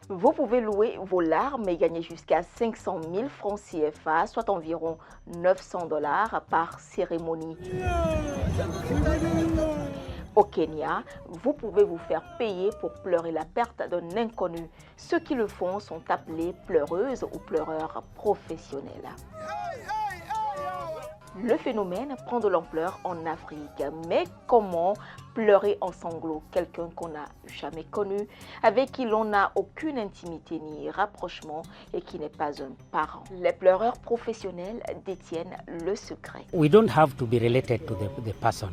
Vous pouvez louer vos larmes et gagner jusqu'à 500 000 francs CFA, soit environ 900 dollars par cérémonie. Au Kenya, vous pouvez vous faire payer pour pleurer la perte d'un inconnu. Ceux qui le font sont appelés pleureuses ou pleureurs professionnels. Le phénomène prend de l'ampleur en Afrique. Mais comment pleurer en sanglots quelqu'un qu'on n'a jamais connu, avec qui l'on n'a aucune intimité ni rapprochement et qui n'est pas un parent? Les pleureurs professionnels détiennent le secret. We don't have to be related to the person.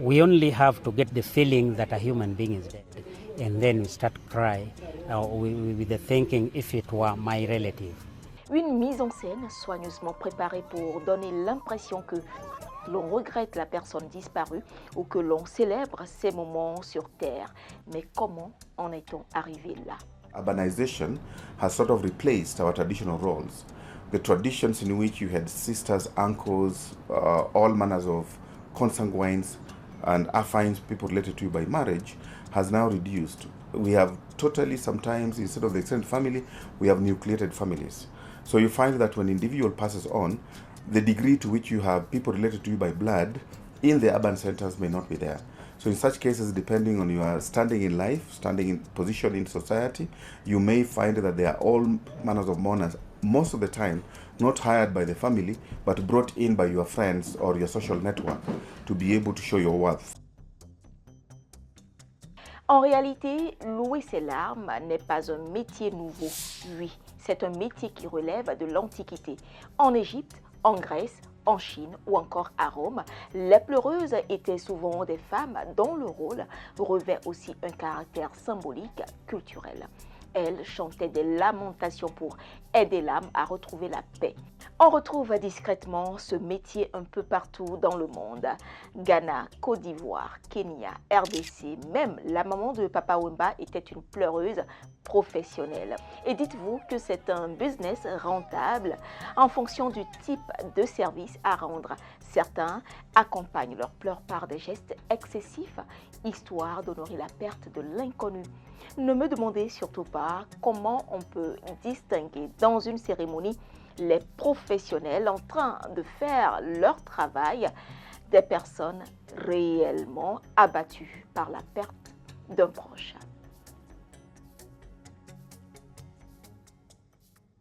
We only have to get the feeling that a human being is dead. And then we start crying with the thinking if it were my relative. Une mise en scène soigneusement préparée pour donner l'impression que l'on regrette la personne disparue ou que l'on célèbre ses moments sur Terre. Mais comment en est-on arrivé là? Urbanization has sort of replaced our traditional roles. The traditions in which you had sisters, uncles, all manners of consanguines and affines, people related to you by marriage, has now reduced. We have totally, sometimes, instead of the extended family, we have nucleated families. So you find that when an individual passes on, the degree to which you have people related to you by blood in the urban centers may not be there. So in such cases, depending on your standing in life, standing in position in society, you may find that there are all manners of mourners, most of the time not hired by the family, but brought in by your friends or your social network to be able to show your worth. En réalité, louer ses larmes n'est pas un métier nouveau. Oui, c'est un métier qui relève de l'Antiquité. En Égypte, en Grèce, en Chine ou encore à Rome, les pleureuses étaient souvent des femmes dont le rôle revêt aussi un caractère symbolique, culturel. Elles chantaient des lamentations pour aider l'âme à retrouver la paix. On retrouve discrètement ce métier un peu partout dans le monde. Ghana, Côte d'Ivoire, Kenya, RDC, même la maman de Papa Wemba était une pleureuse professionnelle. Et dites-vous que c'est un business rentable en fonction du type de service à rendre. Certains accompagnent leurs pleurs par des gestes excessifs, histoire d'honorer la perte de l'inconnu. Ne me demandez surtout pas comment on peut distinguer dans une cérémonie les professionnels en train de faire leur travail des personnes réellement abattues par la perte d'un proche.